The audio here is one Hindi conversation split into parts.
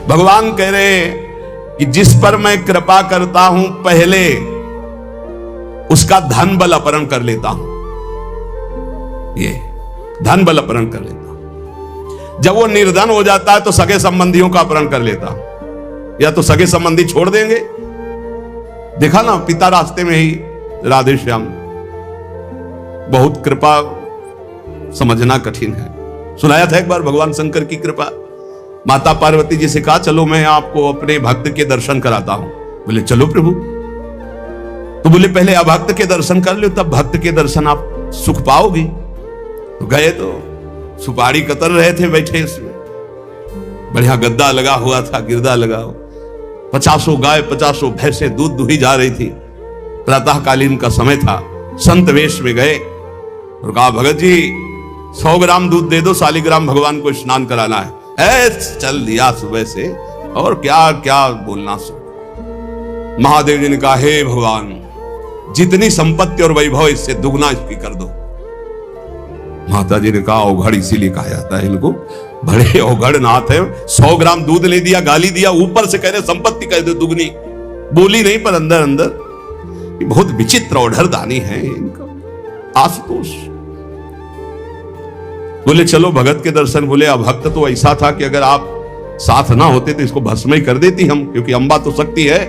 भगवान कह रहे हैं कि जिस पर मैं कृपा करता हूं पहले उसका धन बल अपहरण कर लेता हूं। ये धन बल अपहरण कर लेता हूं। जब वो निर्धन हो जाता है तो सगे संबंधियों का अपहरण कर लेता हूं। या तो सगे संबंधी छोड़ देंगे, देखा ना पिता रास्ते में ही राधे श्याम। बहुत कृपा समझना कठिन है। सुनाया था एक बार भगवान शंकर की कृपा। माता पार्वती जी से कहा चलो मैं आपको अपने भक्त के दर्शन कराता हूं। बोले चलो प्रभु। तो बोले पहले अभक्त के दर्शन कर लो, तब भक्त के दर्शन आप सुख पाओगी। तो गए तो सुपारी कतर रहे थे बैठे, इसमें बढ़िया गद्दा लगा हुआ था, गिरदा लगा हुआ, 50 गाय 50 भैंसे दूध दुही जा रही थी। प्रातःकालीन का समय था। संत वेश में गए और कहा भगत जी 100 ग्राम दूध दे दो, शालिग्राम भगवान को स्नान कराना है। चल दिया सुबह से, और क्या क्या बोलना सो। महादेव जी ने कहा हे भगवान, जितनी संपत्ति और वैभव इससे दुगना इसकी कर दो। माता जी ने कहा औघड़ इसीलिए कहा जाता है इनको, बड़े औघड़ नाथ है। 100 ग्राम दूध ले दिया, गाली दिया, ऊपर से कह रहे संपत्ति कह दो दुगनी। बोली नहीं पर अंदर अंदर बहुत विचित्र औढ़र दानी है इनका। आशुतोष बोले चलो भगत के दर्शन। बोले अभक्त तो ऐसा था कि अगर आप साथ ना होते तो इसको भस्म ही कर देती हम, क्योंकि अंबा तो शक्ति है।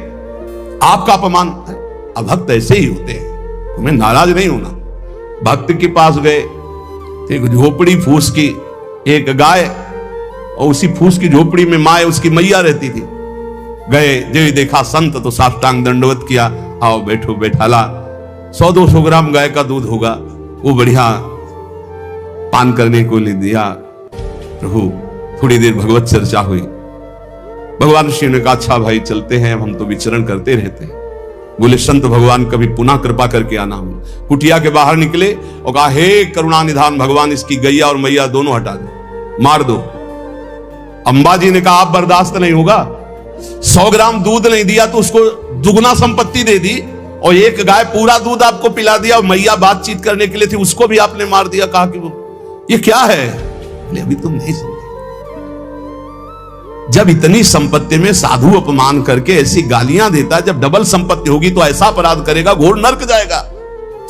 आपका अपमान है। अभक्त ऐसे ही होते हैं, तुम्हें नाराज नहीं होना। भक्त के पास गए, एक झोपड़ी फूस की, एक गाय, और उसी फूस की झोपड़ी में माँ उसकी मैया रहती थी। गए जो देखा संत तो साष्टांग दंडवत किया, आओ बैठो बैठाला। 100-200 ग्राम गाय का दूध होगा, वो बढ़िया पान करने को ले दिया। प्रभु थोड़ी देर भगवत चर्चा हुई। भगवान शिव ने कहा अच्छा भाई चलते हैं, हम तो विचरण करते रहते हैं। बोले संत भगवान कभी पुनः कृपा करके आना। हम कुटिया के बाहर निकले और कहा हे करुणा निधान भगवान, इसकी गैया और मैया दोनों हटा दो, मार दो। अंबा जी ने कहा आप बर्दाश्त नहीं होगा। 100 ग्राम दूध नहीं दिया तो उसको दुगना संपत्ति दे दी, और एक गाय पूरा दूध आपको पिला दिया, और मैया बातचीत करने के लिए थी उसको भी आपने मार दिया। कहा कि वो ये क्या है? अभी तुम नहीं समझे। जब इतनी संपत्ति में साधु अपमान करके ऐसी गालियां देता है, जब डबल संपत्ति होगी तो ऐसा अपराध करेगा घोर नरक जाएगा,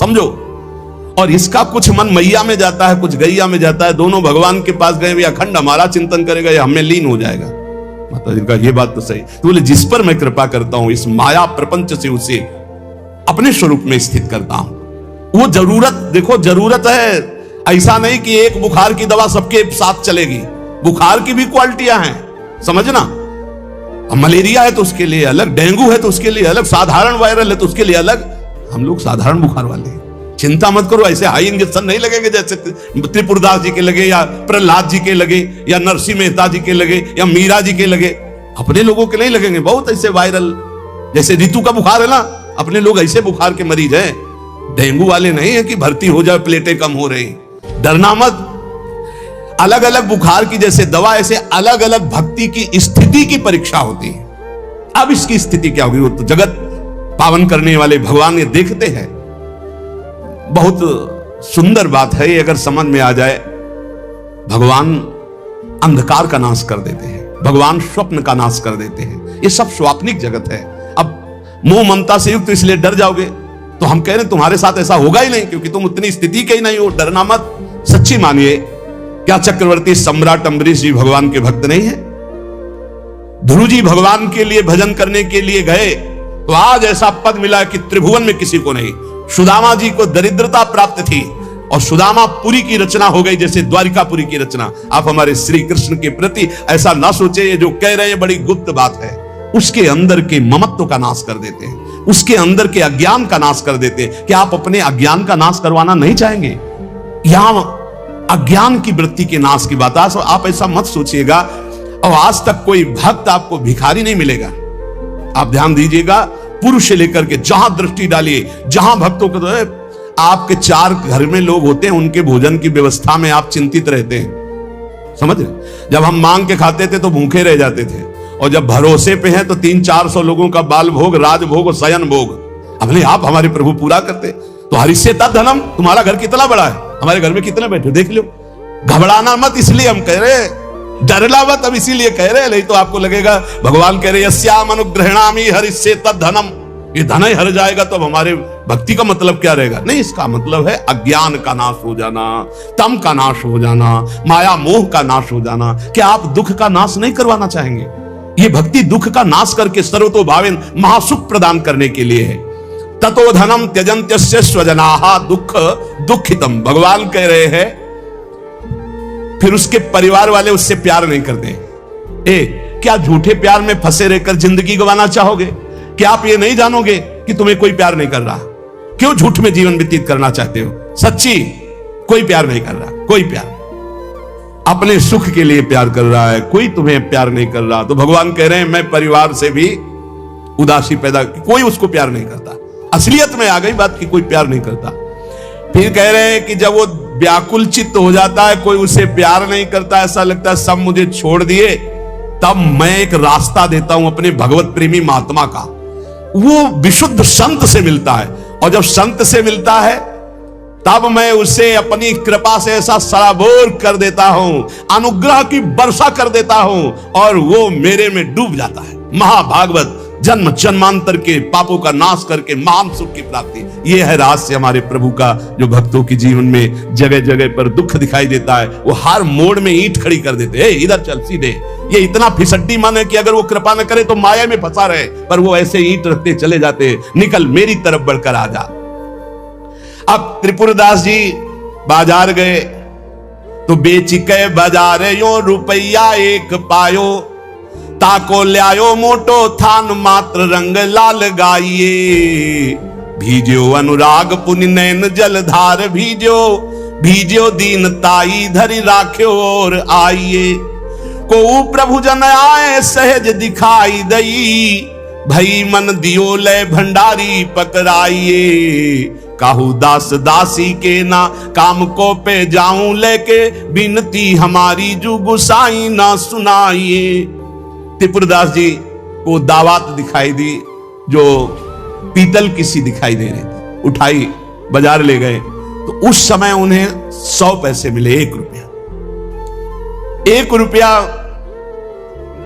समझो। और इसका कुछ मन मैया में जाता है, कुछ गैया में जाता है। दोनों भगवान के पास गए, अखंड हमारा चिंतन करेगा या हमें लीन हो जाएगा। माता जी का ये बात तो सही। तो बोले जिस पर मैं कृपा करता हूं इस माया प्रपंच से उसे अपने स्वरूप में स्थित करता हूं। वो जरूरत देखो, जरूरत है। ऐसा नहीं कि एक बुखार की दवा सबके साथ चलेगी। बुखार की भी क्वालिटियां हैं, समझना। मलेरिया है तो उसके लिए अलग, डेंगू है तो उसके लिए अलग, साधारण वायरल है तो उसके लिए अलग। हम लोग साधारण बुखार वाले हैं, चिंता मत करो। ऐसे हाई इंजेक्शन नहीं लगेंगे जैसे त्रिपुरदास जी के लगे, या प्रहलाद जी के लगे, या नरसिंह मेहता जी के लगे, या मीरा जी के लगे। अपने लोगों के नहीं लगेंगे। बहुत ऐसे वायरल, जैसे ऋतु का बुखार है ना, अपने लोग ऐसे बुखार के मरीज हैं। डेंगू वाले नहीं है कि भर्ती हो जाए प्लेटें कम हो रही। डरना मत। अलग अलग बुखार की जैसे दवा, ऐसे अलग अलग भक्ति की स्थिति की परीक्षा होती है। अब इसकी स्थिति क्या होगी वो तो जगत पावन करने वाले भगवान ये देखते हैं। बहुत सुंदर बात है ये, अगर समझ में आ जाए। भगवान अंधकार का नाश कर देते हैं, भगवान स्वप्न का नाश कर देते हैं। ये सब स्वाप्निक जगत है। अब मोह ममता से युक्त इसलिए डर जाओगे तो हम कह रहे हैं तुम्हारे साथ ऐसा होगा ही नहीं, क्योंकि तुम उतनी स्थिति के ही नहीं हो। डरना मत, सच्ची मानिए। क्या चक्रवर्ती सम्राट अम्बरीश जी भगवान के भक्त नहीं है? ध्रुव जी भगवान के लिए भजन करने के लिए गए तो आज ऐसा पद मिला कि त्रिभुवन में किसी को नहीं। सुदामा जी को दरिद्रता प्राप्त थी और सुदामापुरी की रचना हो गई, जैसे द्वारिकापुरी की रचना। आप हमारे श्री कृष्ण के प्रति ऐसा ना सोचे, ये जो कह रहे हैं बड़ी गुप्त बात है। उसके अंदर के ममत्व का नाश कर देते हैं, उसके अंदर के अज्ञान का नाश कर देते हैं। कि आप अपने अज्ञान का नाश करवाना नहीं चाहेंगे? यहां अज्ञान की वृत्ति के नाश की बात। आप ऐसा मत सोचिएगा। और आज तक कोई भक्त आपको भिखारी नहीं मिलेगा। आप ध्यान दीजिएगा, पुरुष से लेकर के जहां दृष्टि डालिए, जहां भक्तों को आपके 4 घर में लोग होते हैं, उनके भोजन की व्यवस्था में आप चिंतित रहते हैं, समझ रहे? जब हम मांग के खाते थे तो भूखे रह जाते थे, और जब भरोसे पे हैं तो 300-400 लोगों का बाल भोग, राज भोग और शयन भोग अपने आप हमारे प्रभु पूरा करते। तो हरिष्य तद्धनम, तुम्हारा घर कितना बड़ा है, हमारे घर में कितने बैठे देख लो। घबराना मत, इसलिए हम कह रहे डरलावत अब इसीलिए कह रहे हैं, नहीं तो आपको लगेगा भगवान कह रहे यस्याम अनुग्रहणामि हरिष्ये तद धनम, ये धन ही हर जाएगा तो अब हमारे भक्ति का मतलब क्या रहेगा? नहीं, इसका मतलब है अज्ञान का नाश हो जाना, तम का नाश हो जाना, माया मोह का नाश हो जाना। क्या आप दुख का नाश नहीं करवाना चाहेंगे? ये भक्ति दुख का नाश करके सर्वतोभावेन महासुख प्रदान करने के लिए है। ततो धनम त्यजन्त्यस्य स्वजनाः दुख दुखितम, भगवान कह रहे हैं फिर उसके परिवार वाले उससे प्यार नहीं करते। क्या झूठे प्यार में फंसे रहकर जिंदगी गंवाना चाहोगे? क्या आप ये नहीं जानोगे कि तुम्हें कोई प्यार नहीं कर रहा? क्यों झूठ में जीवन व्यतीत करना चाहते हो? सच्ची कोई प्यार नहीं कर रहा, कोई प्यार अपने सुख के लिए प्यार कर रहा है, कोई तुम्हें प्यार नहीं कर रहा। तो भगवान कह रहे हैं मैं परिवार से भी उदासी पैदा, कोई उसको प्यार नहीं करता। असलियत में आ गई बात कि कोई प्यार नहीं करता। फिर कह रहे हैं कि जब वो व्याकुल चित्त हो जाता है, कोई उसे प्यार नहीं करता, ऐसा लगता है सब मुझे छोड़ दिए, तब मैं एक रास्ता देता हूं अपने भगवत प्रेमी महात्मा का। वो विशुद्ध संत से मिलता है, और जब संत से मिलता है तब मैं उसे अपनी कृपा से ऐसा सराबोर कर देता हूं, अनुग्रह की वर्षा कर देता हूं, और वो मेरे में डूब जाता है। महाभागवत जन्म जन्मांतर के पापों का नाश करके महान सुख की प्राप्ति, यह है रहस्य हमारे प्रभु का, जो भक्तों के जीवन में जगह जगह पर दुख दिखाई देता है। वो हर मोड़ में ईंट खड़ी कर देते हैं, इधर चल सीधे। ये इतना फिसड्डी मन है कि अगर वो कृपा न करे तो माया में फंसा रहे, पर वो ऐसे ईंट रखते चले जाते, निकल मेरी तरफ बढ़कर आ जा। अब त्रिपुरदास जी बाजार गए तो बेचिके बाजार यो रुपया एक पायो, ताको ल्यायो मोटो थान मात्र रंग लाल गाइए, भीजो अनुराग पुनि नैन जलधार भीजो, भीजो दीन ताई धरि राख्यो और आइए, को प्रभु जन आए सहज दिखाई दई, भई मन दियो ले भंडारी पकड़ाइए, काहू दास दासी के ना काम को पे जाऊं लेके, बिनती हमारी जू गुसाई ना सुनाइए। त्रिपुरदास जी को दावत दिखाई दी जो पीतल की सी दिखाई दे रही थी, उठाई बाजार ले गए तो उस समय उन्हें 100 पैसे मिले, 1 रुपया। 1 रुपया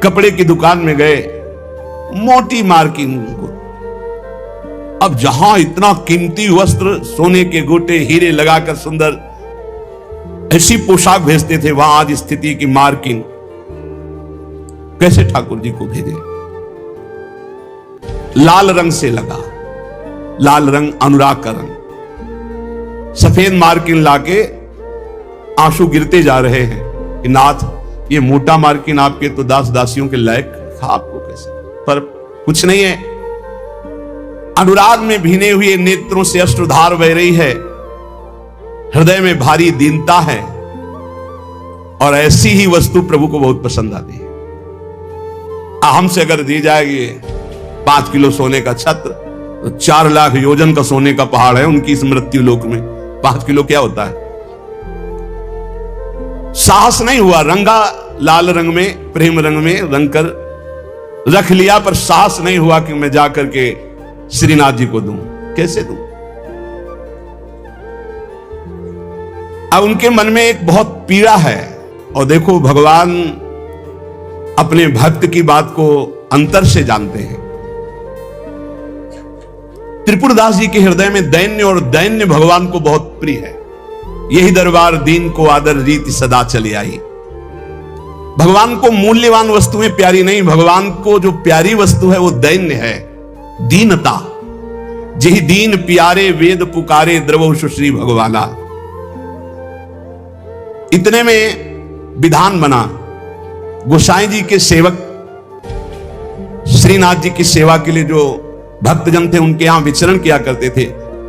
कपड़े की दुकान में गए, मोटी मार्किंग को। अब जहां इतना कीमती वस्त्र, सोने के गोटे हीरे लगाकर सुंदर ऐसी पोशाक भेजते थे, वहां आज स्थिति की मार्किंग कैसे ठाकुर जी को भेजे? लाल रंग से लगा, लाल रंग अनुराग का रंग, सफेद मार्किन लाके आंसू गिरते जा रहे हैं कि नाथ ये मोटा मार्किन आपके तो दास दासियों के लायक था, आपको कैसे? पर कुछ नहीं है, अनुराग में भीने हुए नेत्रों से अश्रुधार बह रही है, हृदय में भारी दीनता है, और ऐसी ही वस्तु प्रभु को बहुत पसंद आती है। हमसे अगर दी जाएगी 5 किलो सोने का छत्र, तो 4 लाख योजन का सोने का पहाड़ है उनकी इस मृत्यु लोक में। 5 किलो क्या होता है? साहस नहीं हुआ, रंगा लाल रंग में, प्रेम रंग में रंग कर रख लिया, पर साहस नहीं हुआ कि मैं जाकर के श्रीनाथ जी को दूं। कैसे दूं? अब उनके मन में एक बहुत पीड़ा है, और देखो भगवान अपने भक्त की बात को अंतर से जानते हैं। त्रिपुरदास जी के हृदय में दैन्य, और दैन्य भगवान को बहुत प्रिय है। यही दरबार दीन को आदर रीति सदा चली आई। भगवान को मूल्यवान वस्तुएं प्यारी नहीं, भगवान को जो प्यारी वस्तु है वो दैन्य है, दीनता। जही दीन प्यारे वेद पुकारे द्रवो सुश्री भगवाना। इतने में विधान बना, गोसाई जी के सेवक श्रीनाथ जी की सेवा के लिए जो भक्तजन थे उनके यहां विचरण किया करते थे,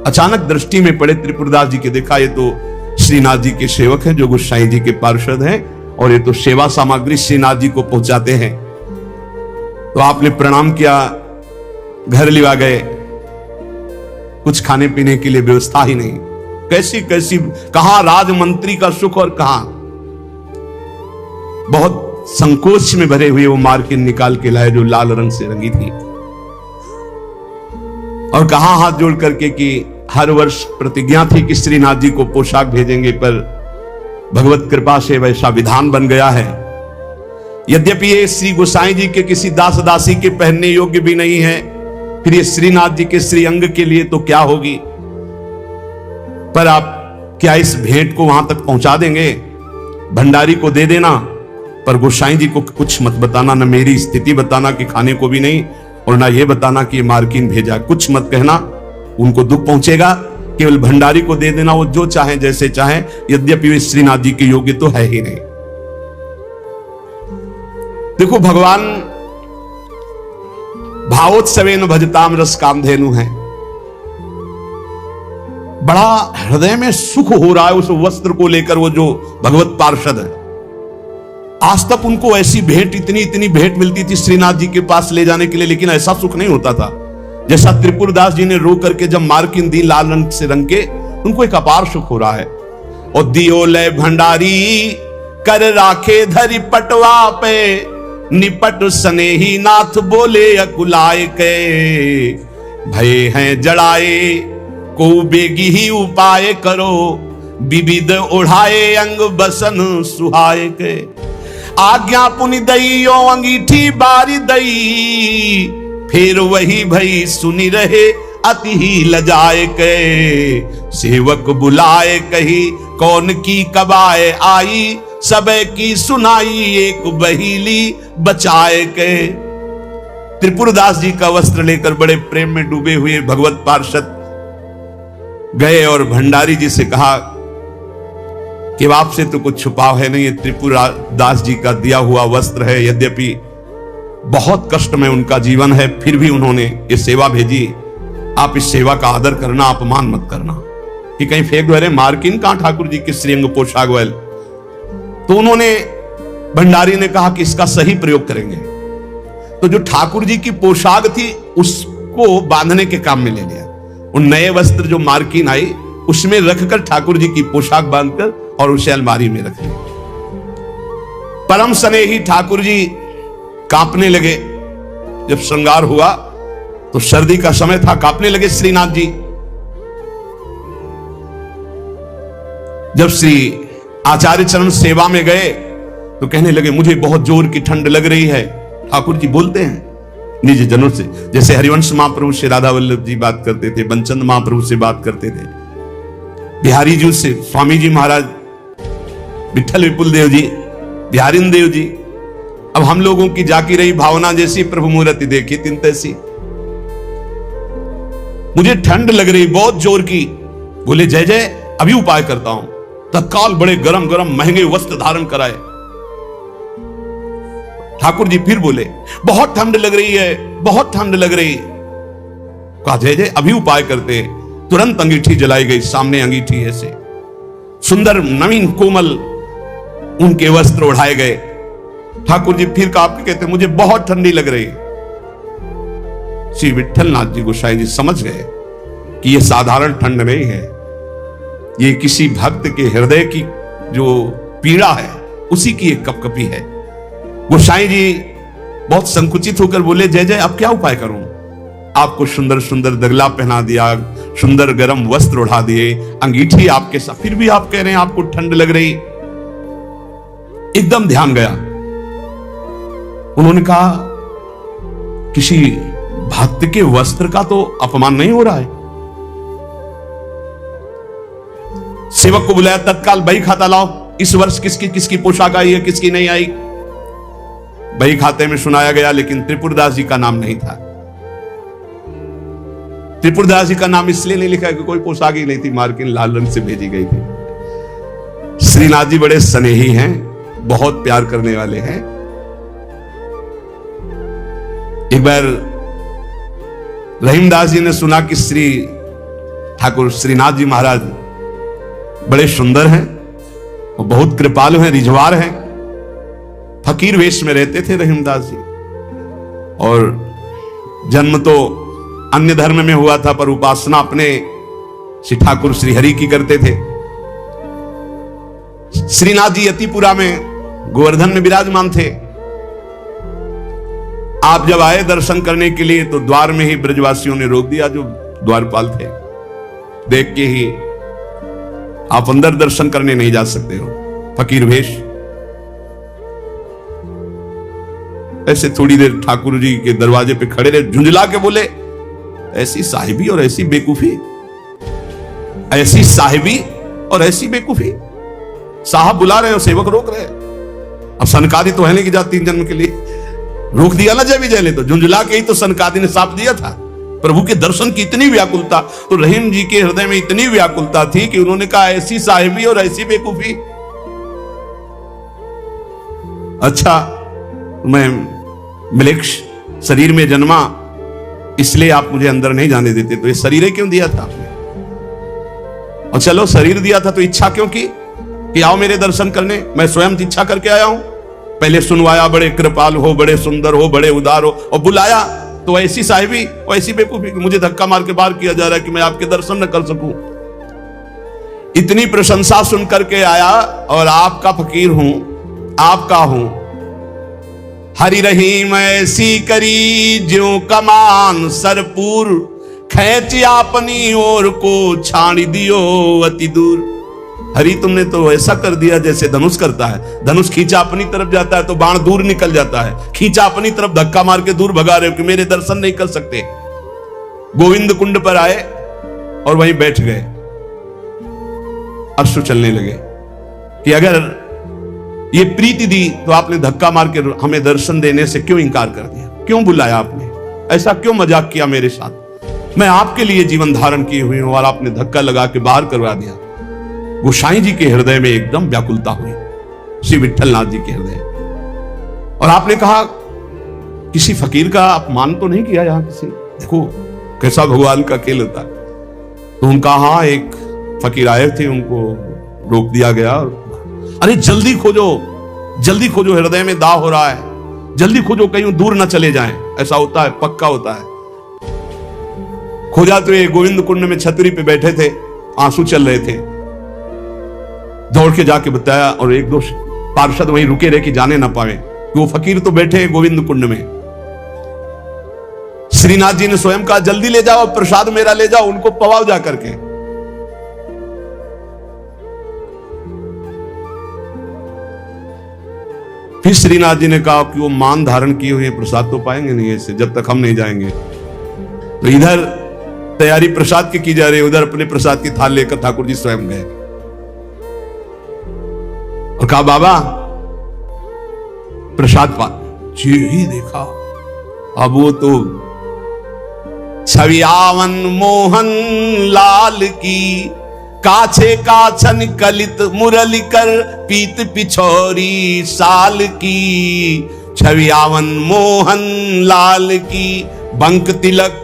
अचानक दृष्टि में पड़े त्रिपुरदास जी के। देखा ये तो श्रीनाथ जी के सेवक हैं, जो गोसाई जी के पार्षद हैं, और ये तो सेवा सामग्री श्रीनाथ जी को पहुंचाते हैं। तो आपने प्रणाम किया, घर लिवा गए, कुछ खाने पीने के लिए व्यवस्था ही नहीं। कैसी कैसी, कहां राजमंत्री का सुख और कहां, बहुत संकोच में भरे हुए वो मार्किन निकाल के लाए जो लाल रंग से रंगी थी, और कहा हाथ जोड़ करके कि हर वर्ष प्रतिज्ञा थी कि श्रीनाथ जी को पोशाक भेजेंगे, पर भगवत कृपा से वैसा विधान बन गया है यद्यपि ये श्री गोसाई जी के किसी दास दासी के पहनने योग्य भी नहीं है, फिर ये श्रीनाथ जी के श्री अंग के लिए तो क्या होगी। पर आप क्या इस भेंट को वहां तक पहुंचा देंगे? भंडारी को दे देना, पर गोसाई जी को कुछ मत बताना, न मेरी स्थिति बताना कि खाने को भी नहीं, और ना ये बताना कि ये मार्किन भेजा, कुछ मत कहना, उनको दुख पहुंचेगा। केवल भंडारी को दे देना, वो जो चाहे जैसे चाहे, यद्यपि वे श्रीनाथ जी के योग्य तो है ही नहीं। देखो, भगवान भावोत्सवेन भजताम रस कामधेनु है। बड़ा हृदय में सुख हो रहा है उस वस्त्र को लेकर, वो जो भगवत पार्षद है। आज तक उनको ऐसी भेंट, इतनी इतनी भेंट मिलती थी श्रीनाथ जी के पास ले जाने के लिए, लेकिन ऐसा सुख नहीं होता था जैसा त्रिपुरदास जी ने रो करके जब मार्किन दी लाल रंग से रंग के, उनको एक अपार सुख हो रहा है। और दियो लय भंडारी कर राखे धरि पटवा पे, निपट स्नेही नाथ बोले अकुलाए के, भय हैं जड़ाए को बेगी ही उपाय करो, विविध उड़ाए अंग बसन सुहाए के। आज्ञा पुनि दइयो अंगीठी बारी दई, फिर वही भई सुनी रहे अति ही लजाए के, सेवक बुलाए कही कौन की कबाए आई, सबे की सुनाई एक बहीली बचाए के। त्रिपुरदास जी का वस्त्र लेकर बड़े प्रेम में डूबे हुए भगवत पार्षद गए और भंडारी जी से कहा कि आपसे तो कुछ छुपाव है नहीं, ये त्रिपुरदास जी का दिया हुआ वस्त्र है, यद्यपि बहुत कष्ट में उनका जीवन है, फिर भी उन्होंने ये सेवा भेजी, आप इस सेवा का आदर करना, अपमान मत करना कि कहीं फेंक दो। अरे मार्किन कहां ठाकुर जी की श्रीअंग पोशाक वेल। तो उन्होंने, भंडारी ने कहा कि इसका सही प्रयोग करेंगे। तो जो ठाकुर जी की पोशाक थी उसको बांधने के काम में ले लिया। उन नए वस्त्र जो मार्किन आई उसमें रखकर ठाकुर जी की पोशाक बांधकर और उसे अलमारी में रख लिया। परम स्नेही ठाकुर जी कांपने लगे। जब श्रृंगार हुआ तो सर्दी का समय था, कांपने लगे श्रीनाथ जी। जब श्री आचार्य चरण सेवा में गए तो कहने लगे मुझे बहुत जोर की ठंड लग रही है। ठाकुर जी बोलते हैं निज जनों से, जैसे हरिवंश महाप्रभु से राधा वल्लभ जी बात करते थे, बंचंद महाप्रभु से बात करते थे, बिहारी जी से स्वामी जी महाराज, विठल विपुल देव जी, बिहारिन देव जी। अब हम लोगों की जाकी रही भावना जैसी प्रभु मूर्ति देखी तिन तैसी। मुझे ठंड लग रही बहुत जोर की। बोले जय जय, अभी उपाय करता हूं। तत्काल बड़े गरम गरम महंगे वस्त्र धारण कराए। ठाकुर जी फिर बोले बहुत ठंड लग रही है, बहुत ठंड लग रही। कहा जय जय, अभी उपाय करते। तुरंत अंगीठी जलाई गई, सामने अंगीठी ऐसे सुंदर नवीन कोमल उनके वस्त्र उड़ाए गए। ठाकुर जी फिर कांप के कहते मुझे बहुत ठंडी लग रही। श्री विठलनाथ जी गोसाई जी समझ गए कि यह साधारण ठंड नहीं है, ये किसी भक्त के हृदय की जो पीड़ा है उसी की एक कपकपी है। गोसाई जी बहुत संकुचित होकर बोले जय जय, अब क्या उपाय करूं? आपको सुंदर सुंदर दगला पहना दिया, सुंदर गरम वस्त्र उड़ा दिए, अंगीठी आपके साथ, फिर भी आप कह रहे हैं आपको ठंड लग रही। एकदम ध्यान गया। उन्होंने कहा किसी भक्त के वस्त्र का तो अपमान नहीं हो रहा है। सेवक को बुलाया, तत्काल बही खाता लाओ, इस वर्ष किसकी किसकी पोशाक आई है, किसकी नहीं आई। बही खाते में सुनाया गया, लेकिन त्रिपुरदास जी का नाम नहीं था। त्रिपुरदास जी का नाम इसलिए नहीं लिखा कि कोई पोशाक ही नहीं थी, मार्किन लाल रंग से भेजी गई थी। श्रीनाथ जी बड़े स्नेही हैं, बहुत प्यार करने वाले हैं। एक बार रहीमदास जी ने सुना कि श्री ठाकुर श्रीनाथ जी महाराज बड़े सुंदर हैं और बहुत कृपालु हैं, रिझवार हैं। फकीर वेश में रहते थे रहीमदास जी, और जन्म तो अन्य धर्म में हुआ था, पर उपासना अपने श्री ठाकुर श्री हरि की करते थे। श्रीनाथ जी यतिपुरा में गोवर्धन में विराजमान थे। आप जब आए दर्शन करने के लिए तो द्वार में ही ब्रजवासियों ने रोक दिया, जो द्वारपाल थे। देख के ही आप अंदर दर्शन करने नहीं जा सकते हो, फकीर वेश। ऐसे थोड़ी देर ठाकुर जी के दरवाजे पे खड़े रहे, झुंझला के बोले, ऐसी साहिबी और ऐसी बेकूफी, ऐसी साहिबी और ऐसी बेकूफी। साहब बुला रहे हैं और सेवक रोक रहे हैं। अब सनकादी तो है नहीं कि जा 3 जन्म के लिए, रोक दिया ना जय विजय ले, तो झुंझला के ही तो सनकादी ने साफ दिया था। प्रभु के दर्शन की इतनी व्याकुलता, तो रहीम जी के हृदय में इतनी व्याकुलता थी कि उन्होंने कहा ऐसी साहिबी और ऐसी बेकूफी। अच्छा, मैं मलेक्ष शरीर में जन्मा, इसलिए आप मुझे अंदर नहीं जाने देते, तो ये शरीर क्यों दिया था आपने? और चलो शरीर दिया था तो इच्छा क्यों की कि आओ मेरे दर्शन करने? मैं स्वयं इच्छा करके आया हूं। पहले सुनवाया, बड़े कृपाल हो, बड़े सुंदर हो, बड़े उदार हो, और बुलाया तो ऐसी साहिबी और ऐसी बेकूफी, मुझे धक्का मार के बाहर किया जा रहा है कि मैं आपके दर्शन न कर सकूं। इतनी प्रशंसा सुन करके आया और आपका फकीर हूं, आपका हूं। हरि रहीम ऐसी करी ज्यों कमान सरपूर, खैच अपनी ओर को छाड़ी दियो अति दूर। हरि तुमने तो ऐसा कर दिया जैसे धनुष करता है, धनुष खींचा अपनी तरफ जाता है तो बाण दूर निकल जाता है, खींचा अपनी तरफ धक्का मार के दूर भगा रहे हो कि मेरे दर्शन नहीं कर सकते। गोविंद कुंड पर आए और वहीं बैठ गए। अश्रु चलने लगे कि अगर ये प्रीति दी तो आपने धक्का मार के हमें दर्शन देने से क्यों इंकार कर दिया? क्यों बुलाया आपने? ऐसा क्यों मजाक किया मेरे साथ? मैं आपके लिए जीवन धारण किए हुए हूं और आपने धक्का लगा के बाहर करवा दिया। गोसाई जी के हृदय में एकदम व्याकुलता हुई, श्री विट्ठलनाथ जी के हृदय। और आपने कहा किसी फकीर का अपमान तो नहीं किया यहां किसी? देखो कैसा भगवान का खेल होता है। तो उनका हाँ, एक फकीर आए थे, उनको रोक दिया गया। अरे जल्दी खोजो, जल्दी खोजो, हृदय में दाव हो रहा है, जल्दी खोजो, कहीं दूर ना चले जाएं। ऐसा होता है, पक्का होता है। खोजा तो ये गोविंद कुंड में छतरी पे बैठे थे, आंसू चल रहे थे। दौड़ के जाके बताया और 1-2 पार्षद वहीं रुके रहे कि जाने ना पावे, वो फकीर तो बैठे हैं गोविंद कुंड में। श्रीनाथ जी ने स्वयं कहा जल्दी ले जाओ, प्रसाद मेरा ले जाओ, उनको पवाओ जा करके। फिर श्रीनाथ जी ने कहा कि वो मान धारण किए हुए प्रसाद तो पाएंगे नहीं ऐसे, जब तक हम नहीं जाएंगे। तो इधर तैयारी प्रसाद की जा रही है, उधर अपने प्रसाद की थाल लेकर ठाकुर जी स्वयं गए और कहा बाबा प्रसाद पा। जी ही देखा, अब वो तो छवियावन मोहन लाल की, काछे काछन कलित मुरली कर पीत पिछोरी साल की। छवियावन मोहन लाल की, बंक तिलक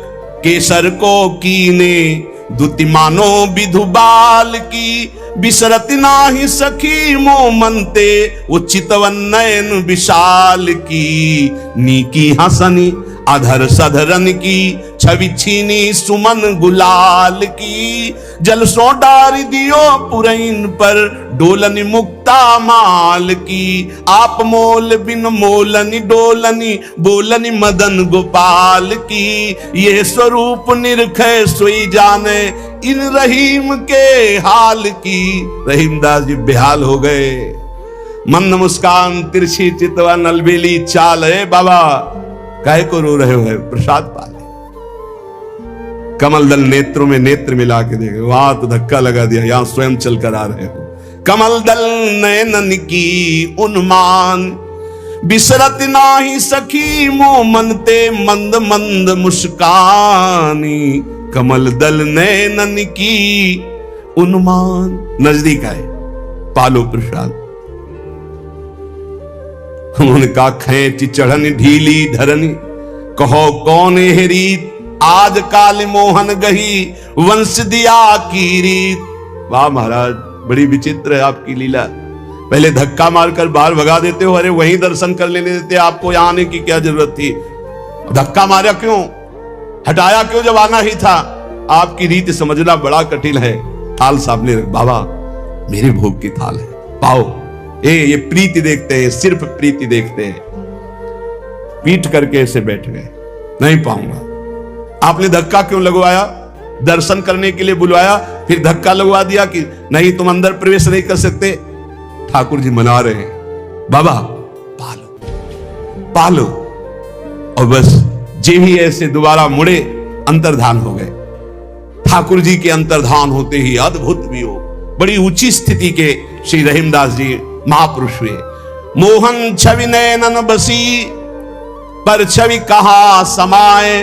केसर को कीने, दुतिमानो विधु बाल की। बिसरत नाही सखी मोमनते, वो चितवन नयन विशाल की। नीकी हसनी अधर सधरन की, छवि छीनी सुमन गुलाल की। जल सो डार दियो पुरैन पर, डोलनी मुक्ता माल की। आप मोल बिन मोलनी डोलनी, बोलनी मदन गोपाल की। ये स्वरूप निरखै सोई जाने, इन रहीम के हाल की। रहीमदास जी बेहाल हो गए। मंद मुस्कान तिरछी चितवन अलबेली चाल है, बाबा काहे को रो रहे हो? प्रसाद पाले। कमल दल नेत्रों में नेत्र मिला के देखे, वहां तो धक्का लगा दिया, यहां स्वयं चल कर आ रहे हो। कमल दल नयनन की उन्मान, बिसरत नाही सखी मुंह मनते, मंद मंद मुस्कानी। कमल दल नयनन की उन्मान। नजदीक आए, पालो प्रसाद। उन्होंने कहा खैच चढ़न ढीली धरनी, कहो कौन है रीत, आज काल मोहन गही वंश दिया की रीत। वाह महाराज, बड़ी विचित्र है आपकी लीला। पहले धक्का मारकर बाहर भगा देते हो, अरे वहीं दर्शन कर लेने देते, आपको यहां आने की क्या जरूरत थी? धक्का मारा क्यों, हटाया क्यों जब आना ही था? आपकी रीत समझना बड़ा कठिन है। थाल सामने रख, बाबा मेरे भोग की थाल है, पाओ। ये प्रीति देखते हैं, सिर्फ प्रीति देखते हैं। पीट करके ऐसे बैठ गए, नहीं पाऊंगा। आपने धक्का क्यों लगवाया? दर्शन करने के लिए बुलवाया, फिर धक्का लगवा दिया कि नहीं तुम अंदर प्रवेश नहीं कर सकते। ठाकुर जी मना रहे हैं, बाबा पालो पालो। और बस जे भी ऐसे दोबारा मुड़े, अंतर्धान हो गए। ठाकुर जी के अंतर्धान होते ही अद्भुत वियोग, बड़ी ऊंची स्थिति के श्री रहीमदास जी महापुरुष हुए। मोहन छवि नैनन बसी, पर छवि कहा समाए,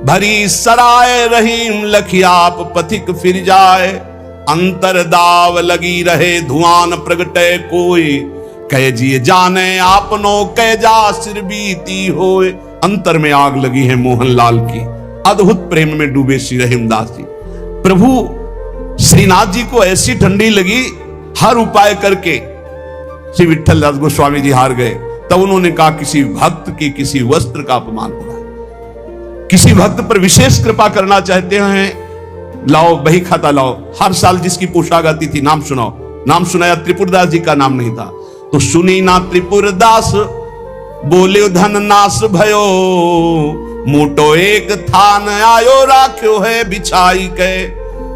भरी सराय रहीम लखियाप पथिक फिर जाए। अंतर दाव लगी रहे धुआं प्रगटे कोई, कह जिए जाने आपनो कह जा सिर बीती होए। अंतर में आग लगी है मोहनलाल की, अद्भुत प्रेम में डूबे श्री रहीमदास जी। प्रभु श्रीनाथ जी को ऐसी ठंडी लगी, हर उपाय करके श्री विट्ठल दास गोस्वामी जी हार गए। तब उन्होंने कहा किसी भक्त के किसी वस्त्र का अपमान हो रहा है, किसी भक्त पर विशेष कृपा करना चाहते हैं, लाओ बही खाता लाओ। हर साल जिसकी पोशाक आती थी नाम सुनाओ, नाम सुनाया, त्रिपुरदास जी का नाम नहीं था। तो सुनी ना त्रिपुरदास बोले धन नाश भयो, मोटो एक थान आयो राख्यो है बिछाई के।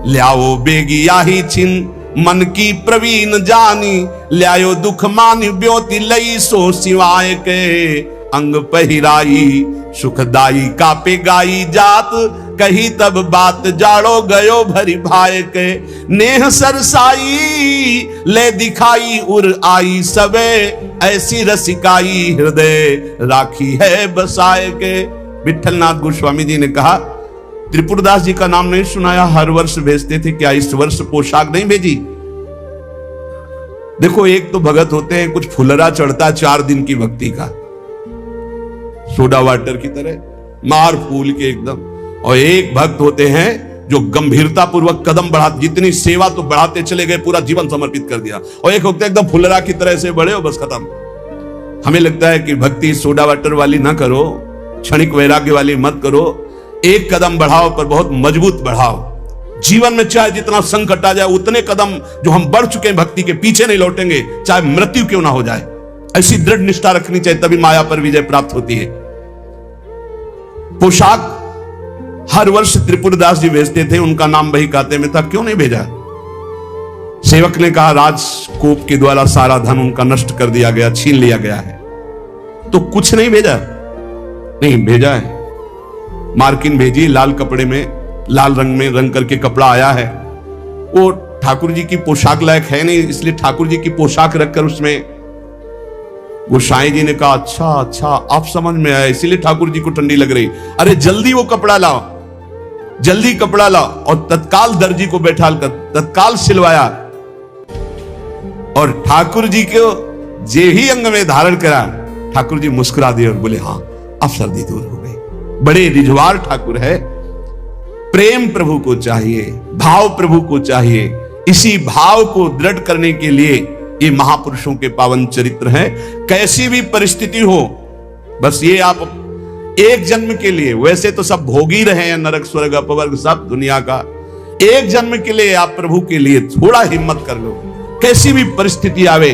ल्याओ बेगी आही छिन मन की प्रवीण जानी, ल्यायो दुख मानी ब्योति लई सो सिवाय के। अंग पहिराई सुखदाई कापे गाई जात, कही तब बात जाड़ो गयो भरी भाई के। नेह सरसाई ले दिखाई उर आई सबे, ऐसी रसिकाई हृदय राखी है बसाए के। विट्ठलनाथ गोस्वामी जी ने कहा त्रिपुरदास जी का नाम नहीं सुनाया, हर वर्ष भेजते थे, क्या इस वर्ष पोशाक नहीं भेजी? देखो एक तो भगत होते हैं कुछ फुलरा चढ़ता 4 दिन की भक्ति का, सोडा वाटर की तरह मार फूल के एकदम, और एक भक्त होते हैं जो गंभीरता पूर्वक कदम बढ़ा, जितनी सेवा तो बढ़ाते चले गए, पूरा जीवन समर्पित कर दिया। और एक होते एकदम फुलरा की तरह से बढ़े हो बस खत्म। हमें लगता है कि भक्ति सोडा वाटर वाली ना करो, क्षणिक वैराग्य वाली मत करो, एक कदम बढ़ाओ पर बहुत मजबूत बढ़ाओ। जीवन में चाहे जितना संकट आ जाए, उतने कदम जो हम बढ़ चुके हैं भक्ति के, पीछे नहीं लौटेंगे, चाहे मृत्यु क्यों ना हो जाए। ऐसी दृढ़ निष्ठा रखनी चाहिए, तभी माया पर विजय प्राप्त होती है। पोशाक हर वर्ष त्रिपुरदास जी भेजते थे, उनका नाम बही खाते में था, क्यों नहीं भेजा? सेवक ने कहा राजकोप के द्वारा सारा धन उनका नष्ट कर दिया गया, छीन लिया गया है, तो कुछ नहीं भेजा? नहीं भेजा है। मार्किन भेजी, लाल कपड़े में, लाल रंग में रंग करके कपड़ा आया है। वो ठाकुर जी की पोशाक लायक है नहीं, इसलिए ठाकुर जी की पोशाक रखकर उसमें गोसाई जी ने कहा अच्छा अच्छा आप समझ में आया, इसीलिए ठाकुर जी को ठंडी लग रही। अरे जल्दी वो कपड़ा लाओ, जल्दी कपड़ा लाओ। और तत्काल दर्जी को बैठा कर तत्काल सिलवाया, और ठाकुर जी को जे ही अंग में धारण करा, ठाकुर जी मुस्कुरा दिए और बोले हाँ अब सर्दी दूर हो गई। बड़े रिझवार ठाकुर है। प्रेम प्रभु को चाहिए, भाव प्रभु को चाहिए। इसी भाव को दृढ़ करने के लिए ये महापुरुषों के पावन चरित्र हैं। कैसी भी परिस्थिति हो, बस ये आप एक जन्म के लिए, वैसे तो सब भोग ही रहे हैं, नरक स्वर्ग अपवर्ग सब दुनिया का, एक जन्म के लिए आप प्रभु के लिए थोड़ा हिम्मत कर लो। कैसी भी परिस्थिति आवे,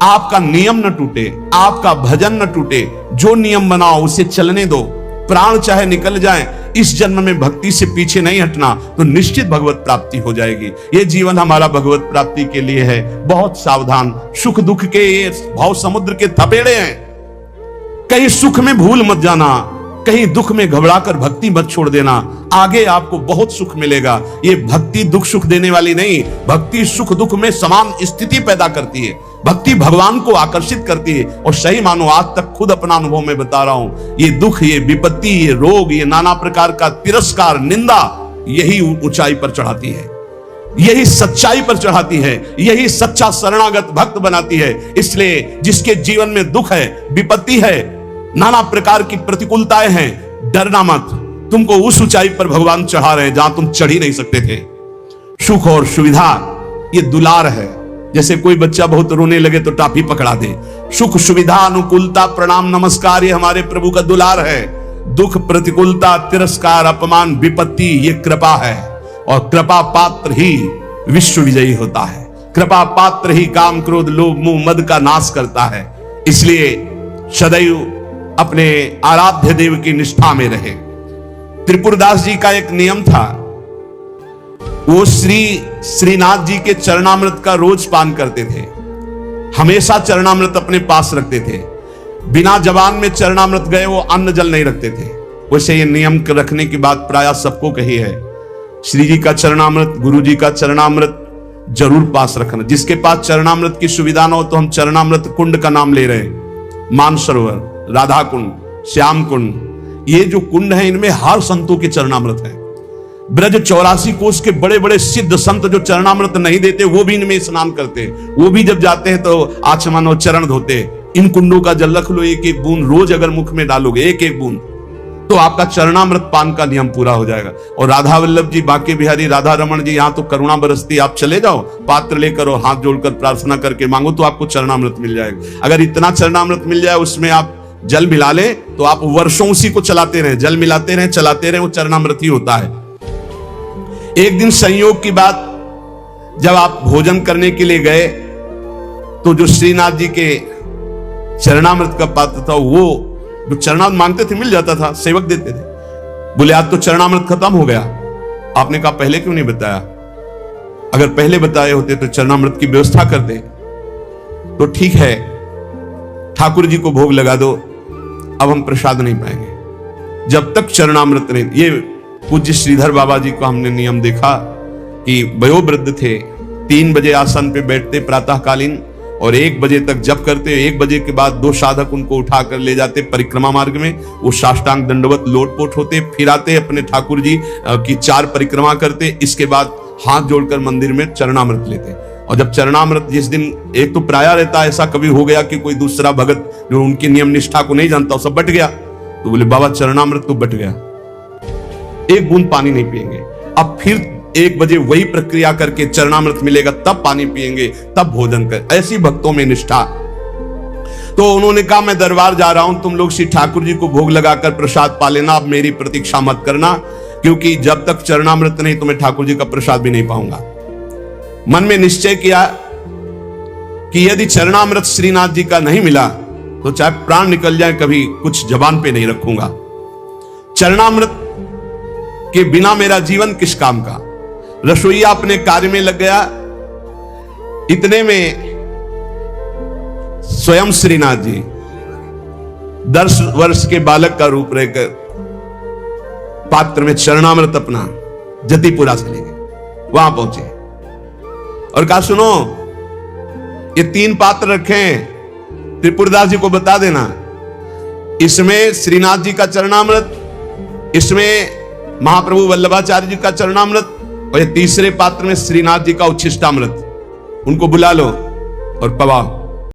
आपका नियम न टूटे, आपका भजन न टूटे, जो नियम बनाओ उसे चलने दो। प्राण चाहे निकल जाए, इस जन्म में भक्ति से पीछे नहीं हटना, तो निश्चित भगवत प्राप्ति हो जाएगी। ये जीवन हमारा भगवत प्राप्ति के लिए है। बहुत सावधान, सुख दुख के ये भाव समुद्र के थपेड़े हैं, कहीं सुख में भूल मत जाना, कहीं दुख में घबराकर भक्ति मत छोड़ देना। आगे आपको बहुत सुख मिलेगा। ये भक्ति दुख सुख देने वाली नहीं, भक्ति सुख दुख में समान स्थिति पैदा करती है। भक्ति भगवान को आकर्षित करती है। और सही मानो, आज तक खुद अपना अनुभव में बता रहा हूं, ये दुख, ये विपत्ति, ये रोग, ये नाना प्रकार का तिरस्कार, निंदा, यही ऊंचाई पर चढ़ाती है, यही सच्चाई पर चढ़ाती है, यही सच्चा शरणागत भक्त बनाती है। इसलिए जिसके जीवन में दुख है, विपत्ति है, नाना प्रकार की प्रतिकूलताएं हैं, डरना मत। तुमको उस ऊंचाई पर भगवान चढ़ा रहे हैं जहां तुम चढ़ ही नहीं सकते थे। सुख और सुविधा ये दुलार है। जैसे कोई बच्चा बहुत रोने लगे तो टाफी पकड़ा दे। सुख सुविधा अनुकूलता प्रणाम नमस्कार ये हमारे प्रभु का दुलार है। दुख प्रतिकूलता तिरस्कार अपमान विपत्ति ये कृपा है। और कृपा पात्र ही विश्व विजयी होता है। कृपा पात्र ही काम क्रोध लोभ मोह मद का नाश करता है। इसलिए सदैव अपने आराध्य देव की निष्ठा में रहे। त्रिपुरदास जी का एक नियम था, वो श्रीनाथ जी के चरणामृत का रोज पान करते थे, हमेशा चरणामृत अपने पास रखते थे। बिना जबान में चरणामृत गए वो अन्न जल नहीं रखते थे। वैसे ये नियम रखने की बात प्राय सबको कही है। श्री जी का चरणामृत, गुरु जी का चरणामृत जरूर पास रखना। जिसके पास चरणामृत की सुविधा ना हो तो हम चरणामृत कुंड का नाम ले रहे हैं। मानसरोवर, राधा कुंड, श्याम कुंड, ये जो कुंड है इनमें हर संतों के चरणामृत है। ब्रज 84 कोष के बड़े बड़े सिद्ध संत जो चरणामृत नहीं देते वो भी इनमें स्नान करते। वो भी जब जाते हैं तो आचमन और चरण धोते। इन कुंडों का जल रख लो, एक एक बूंद रोज अगर मुख में डालोगे, एक एक बूंद, तो आपका चरणामृत पान का नियम पूरा हो जाएगा। और राधा वल्लभ जी, बांके बिहारी राधा रमन जी, यहाँ तो करुणा बरसती। आप चले जाओ, पात्र लेकर और हाथ जोड़कर प्रार्थना करके मांगो तो आपको चरणामृत मिल जाएगा। अगर इतना चरणामृत मिल जाए उसमें आप जल मिला ले तो आप वर्षों उसी को चलाते रहे, जल मिलाते रहे, चलाते रहे, वो चरणामृत ही होता है। एक दिन संयोग की बात, जब आप भोजन करने के लिए गए तो जो श्रीनाथ जी के चरणामृत का पात्र था, वो जो चरणामृत मांगते थे मिल जाता था, सेवक देते थे। बोले आज तो चरणामृत खत्म हो गया। आपने कहा पहले क्यों नहीं बताया? अगर पहले बताए होते तो चरणामृत की व्यवस्था कर दे। तो ठीक है, ठाकुर जी को भोग लगा दो, अब हम प्रसाद नहीं पाएंगे जब तक चरणामृत नहीं। ये पूज्य श्रीधर बाबा जी को हमने नियम देखा कि वयोवृद्ध थे, 3 बजे आसन पे बैठते प्रातःकालीन और 1 बजे तक जप करते। 1 बजे के बाद 2 साधक उनको उठाकर ले जाते परिक्रमा मार्ग में। वो साष्टांग दंडवत लोटपोट होते, फिर आते अपने ठाकुर जी की 4 परिक्रमा करते। इसके बाद हाथ जोड़कर मंदिर में चरणामृत लेते। और जब चरणामृत जिस दिन, एक तो प्राय रहता, ऐसा कभी हो गया कि कोई दूसरा भगत जो उनकी नियम निष्ठा को नहीं जानता सब बट गया, तो बोले बाबा चरणामृत तो बट गया, 1 बूंद पानी नहीं पिएंगे। अब फिर 1 बजे वही प्रक्रिया करके चरणामृत मिलेगा, तब पानी पिएंगे, तब भोजन कर। ऐसी भक्तों में निष्ठा। तो उन्होंने कहा मैं दरबार जा रहा हूं, तुम लोग श्री ठाकुर जी को भोग लगाकर प्रसाद पा लेना, अब मेरी प्रतीक्षा मत करना, क्योंकि जब तक चरणामृत नहीं तो मैं ठाकुर जी का प्रसाद भी नहीं पाऊंगा। मन में निश्चय किया कि यदि चरणामृत श्रीनाथ जी का नहीं मिला तो चाहे प्राण निकल जाए, कभी कुछ जबान पे नहीं रखूंगा। चरणामृत के बिना मेरा जीवन किस काम का। रसोईया अपने कार्य में लग गया। इतने में स्वयं श्रीनाथ जी 10 वर्ष के बालक का रूप रहकर पात्र में चरणामृत अपना जतिपुरा से ले गए। वहां पहुंचे और कहा सुनो, ये 3 पात्र रखे हैं, त्रिपुरदास जी को बता देना, इसमें श्रीनाथ जी का चरणामृत, इसमें महाप्रभु वल्लभाचार्य जी का चरणामृत, और ये तीसरे पात्र में श्रीनाथ जी का उच्छिष्टामृत। उनको बुला लो और पवाओ।